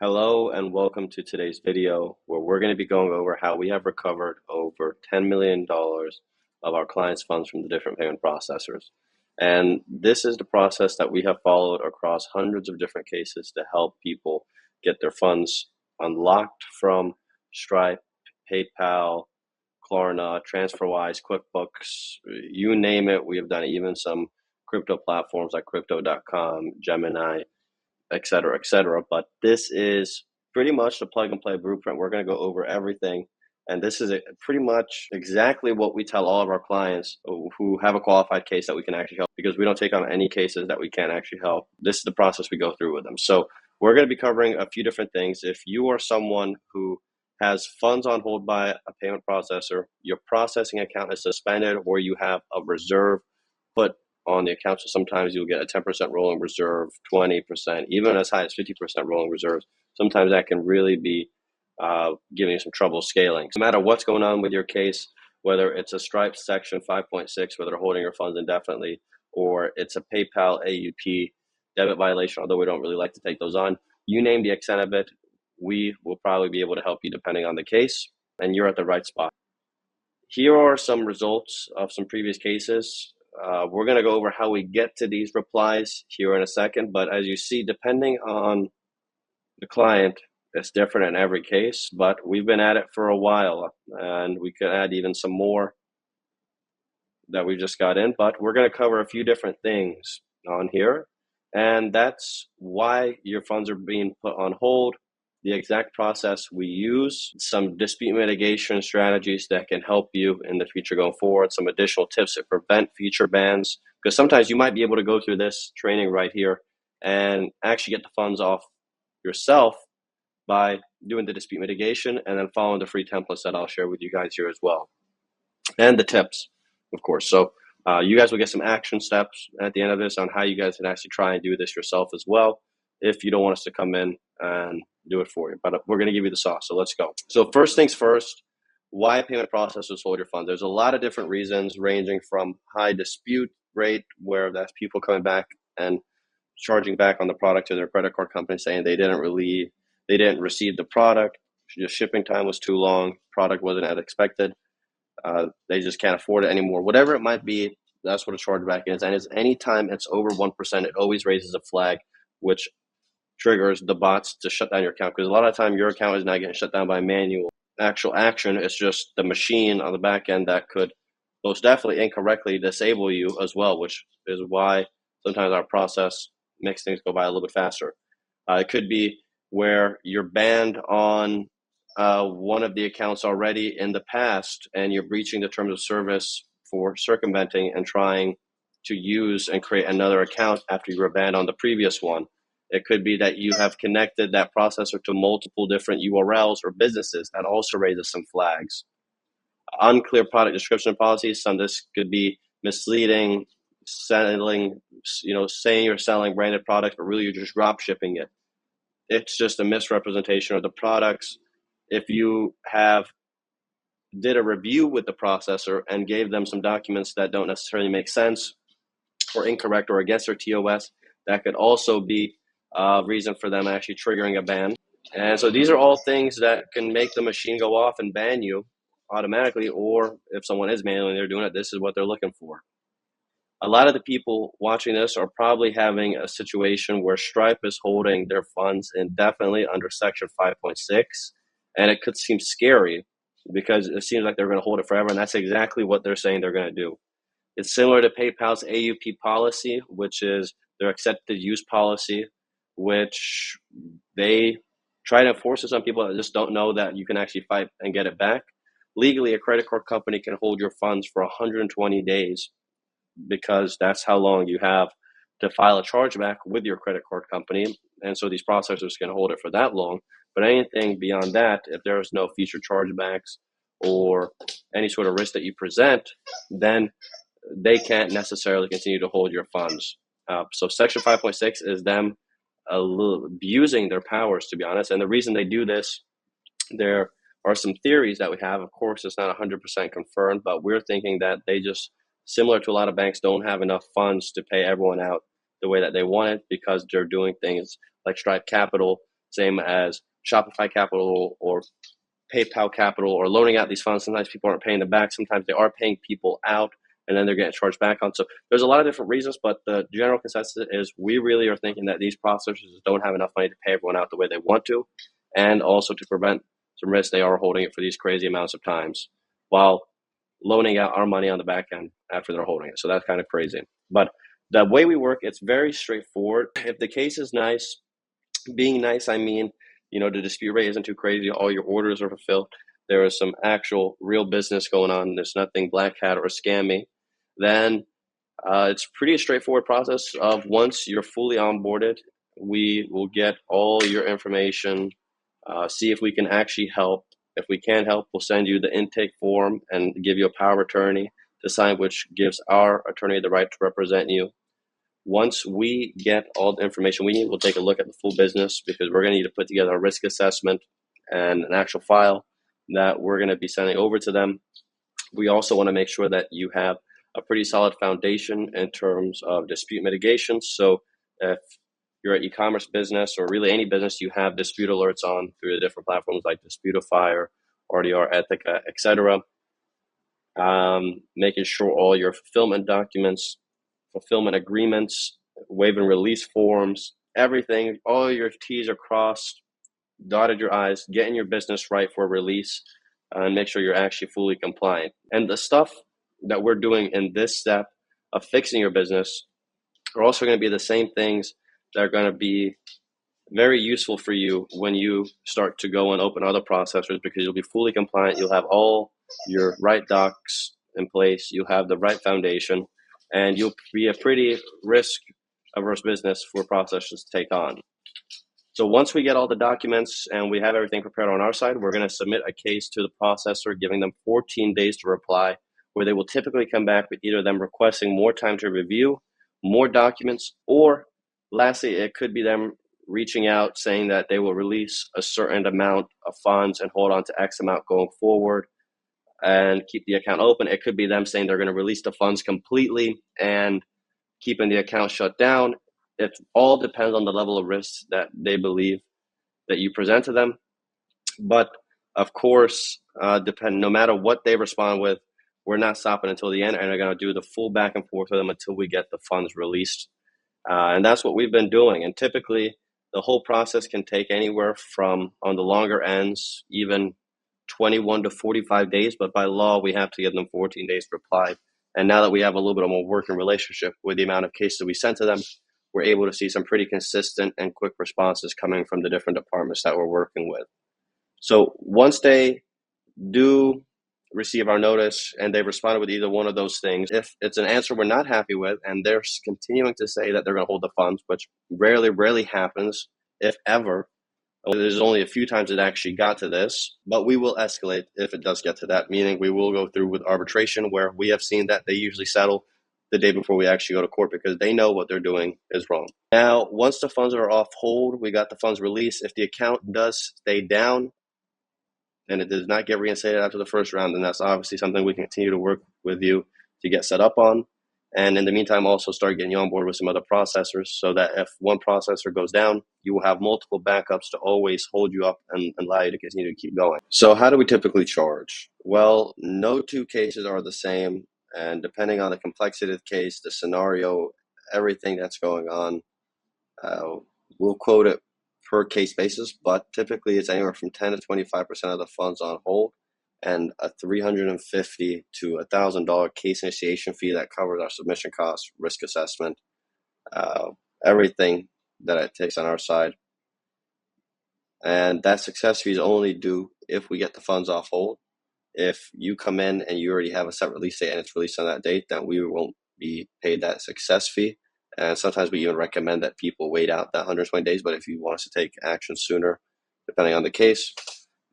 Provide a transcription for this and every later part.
Hello and welcome to today's video where we're going to be going over how we have recovered over $10 million of our clients' funds from the different payment processors. And this is the process that we have followed across hundreds of different cases to help people get their funds unlocked from Stripe, PayPal, Klarna, TransferWise, QuickBooks, you name it. We have done even some crypto platforms like crypto.com, Gemini, et cetera, et cetera. But this is pretty much the plug and play blueprint. We're going to go over everything. And this is pretty much exactly what we tell all of our clients who have a qualified case that we can actually help, because we don't take on any cases that we can't actually help. This is the process we go through with them. So we're going to be covering a few different things. If you are someone who has funds on hold by a payment processor, your processing account is suspended, or you have a reserve put on the account. So sometimes you'll get a 10% rolling reserve, 20%, even as high as 50% rolling reserves. Sometimes that can really be giving you some trouble scaling. No matter what's going on with your case, whether it's a Stripe Section 5.6 where they're holding your funds indefinitely, or it's a PayPal AUP debit violation, although we don't really like to take those on, you name the extent of it, we will probably be able to help you depending on the case, and you're at the right spot. Here are some results of some previous cases. We're going to go over how we get to these replies here in a second, but as you see, depending on the client, it's different in every case, but we've been at it for a while, and we could add even some more that we just got in, but we're going to cover a few different things on here, and that's why your funds are being put on hold, the exact process we use, some dispute mitigation strategies that can help you in the future going forward, some additional tips to prevent future bans, because sometimes you might be able to go through this training right here and actually get the funds off yourself by doing the dispute mitigation and then following the free templates that I'll share with you guys here as well, and the tips, of course. So you guys will get some action steps at the end of this on how you guys can actually try and do this yourself as well, if you don't want us to come in and do it for you. But we're going to give you the sauce, so let's go. So first things first, why payment processors hold your funds. There's a lot of different reasons, ranging from high dispute rate, where that's people coming back and charging back on the product to their credit card company, saying they didn't receive the product, just shipping time was too long, product wasn't as expected, they just can't afford it anymore. Whatever it might be, that's what a chargeback is. And anytime it's over 1%, it always raises a flag, which triggers the bots to shut down your account, because a lot of the time your account is not getting shut down by manual actual action. It's just the machine on the back end that could most definitely incorrectly disable you as well, which is why sometimes our process makes things go by a little bit faster. It could be where you're banned on one of the accounts already in the past, and you're breaching the terms of service for circumventing and trying to use and create another account after you were banned on the previous one. It could be that you have connected that processor to multiple different URLs or businesses. That also raises some flags. Unclear product description policies. Some of this could be misleading, saying you're selling branded products, but really you're just drop shipping it. It's just a misrepresentation of the products. If you did a review with the processor and gave them some documents that don't necessarily make sense or incorrect or against their TOS, that could also be a reason for them actually triggering a ban. And so these are all things that can make the machine go off and ban you automatically, or if someone is manually they're doing it, this is what they're looking for. A lot of the people watching this are probably having a situation where Stripe is holding their funds indefinitely under Section 5.6, and it could seem scary because it seems like they're going to hold it forever, and that's exactly what they're saying they're going to do. It's similar to PayPal's AUP policy, which is their accepted use policy, which they try to enforce to some people that just don't know that you can actually fight and get it back. Legally, a credit card company can hold your funds for 120 days because that's how long you have to file a chargeback with your credit card company. And so these processors can hold it for that long. But anything beyond that, if there's no future chargebacks or any sort of risk that you present, then they can't necessarily continue to hold your funds. So Section 5.6 is them a little abusing their powers, to be honest. And the reason they do this, there are some theories that we have. Of course, it's not 100% confirmed, but we're thinking that they just, similar to a lot of banks, don't have enough funds to pay everyone out the way that they want it, because they're doing things like Stripe Capital same as Shopify Capital or PayPal Capital, or loaning out these funds. Sometimes people aren't paying them back. Sometimes they are paying people out and then they're getting charged back on. So there's a lot of different reasons, but the general consensus is we really are thinking that these processors don't have enough money to pay everyone out the way they want to, and also to prevent some risk, they are holding it for these crazy amounts of times while loaning out our money on the back end after they're holding it. So that's kind of crazy. But the way we work, it's very straightforward. If the case is nice, being nice, I mean, the dispute rate isn't too crazy. All your orders are fulfilled. There is some actual real business going on. There's nothing black hat or scammy. Then it's pretty a straightforward process of once you're fully onboarded, we will get all your information, see if we can actually help. If we can't help, we'll send you the intake form and give you a power of attorney to sign, which gives our attorney the right to represent you. Once we get all the information we need, we'll take a look at the full business, because we're going to need to put together a risk assessment and an actual file that we're going to be sending over to them. We also want to make sure that you have a pretty solid foundation in terms of dispute mitigation. So if you're an e-commerce business or really any business, you have dispute alerts on through the different platforms like Disputify or RDR, Ethica, etc. Making sure all your fulfillment documents, fulfillment agreements, waive and release forms, everything, all your T's are crossed, dotted your I's, getting your business right for release, and make sure you're actually fully compliant. And the stuff that we're doing in this step of fixing your business are also going to be the same things that are going to be very useful for you when you start to go and open other processors, because you'll be fully compliant. You'll have all your right docs in place. You'll have the right foundation, and you'll be a pretty risk-averse business for processors to take on. So once we get all the documents and we have everything prepared on our side, we're going to submit a case to the processor, giving them 14 days to reply, where they will typically come back with either them requesting more time to review, more documents, or lastly, it could be them reaching out saying that they will release a certain amount of funds and hold on to X amount going forward and keep the account open. It could be them saying they're going to release the funds completely and keeping the account shut down. It all depends on the level of risk that they believe that you present to them. But of course, no matter what they respond with, we're not stopping until the end, and we're going to do the full back and forth with them until we get the funds released. And that's what we've been doing. And typically, the whole process can take anywhere from, on the longer ends, even 21 to 45 days. But by law, we have to give them 14 days to reply. And now that we have a little bit of a working relationship with the amount of cases we sent to them, we're able to see some pretty consistent and quick responses coming from the different departments that we're working with. So once they do receive our notice and they've responded with either one of those things, if it's an answer we're not happy with and they're continuing to say that they're going to hold the funds, which rarely happens, if ever, there's only a few times it actually got to this, but we will escalate if it does get to that, meaning we will go through with arbitration, where we have seen that they usually settle the day before we actually go to court, because they know what they're doing is wrong. Now, once the funds are off hold, we got the funds released. If the account does stay down and it does not get reinstated after the first round, then that's obviously something we can continue to work with you to get set up on. And in the meantime, also start getting you on board with some other processors, so that if one processor goes down, you will have multiple backups to always hold you up and allow you to continue to keep going. So how do we typically charge? Well, no two cases are the same. And depending on the complexity of the case, the scenario, everything that's going on, we'll quote it per case basis, but typically it's anywhere from 10 to 25% of the funds on hold, and a $350 to $1,000 case initiation fee that covers our submission costs, risk assessment, everything that it takes on our side. And that success fee is only due if we get the funds off hold. If you come in and you already have a set release date and it's released on that date, then we won't be paid that success fee. And sometimes we even recommend that people wait out that 120 days. But if you want us to take action sooner, depending on the case,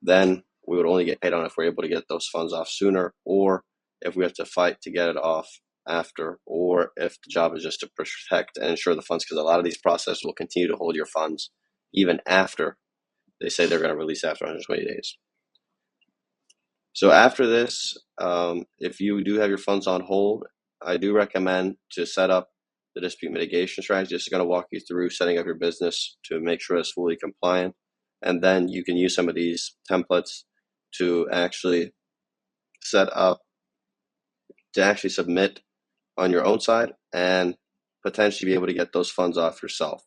then we would only get paid on it if we're able to get those funds off sooner, or if we have to fight to get it off after, or if the job is just to protect and ensure the funds, because a lot of these processors will continue to hold your funds even after they say they're going to release after 120 days. So after this, if you do have your funds on hold, I do recommend to set up the dispute mitigation strategy. This is going to walk you through setting up your business to make sure it's fully compliant. and then you can use some of these templates to actually set up to actually submit on your own side and potentially be able to get those funds off yourself.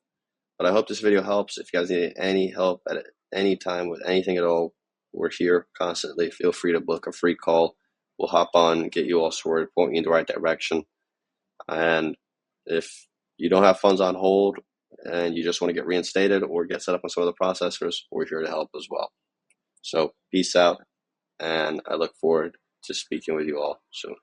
But I hope this video helps. If you guys need any help at any time with anything at all, we're here constantly. Feel free to book a free call. We'll hop on, get you all sorted, point you in the right direction. And if you don't have funds on hold and you just want to get reinstated or get set up on some other processors, we're here to help as well. So peace out, and I look forward to speaking with you all soon.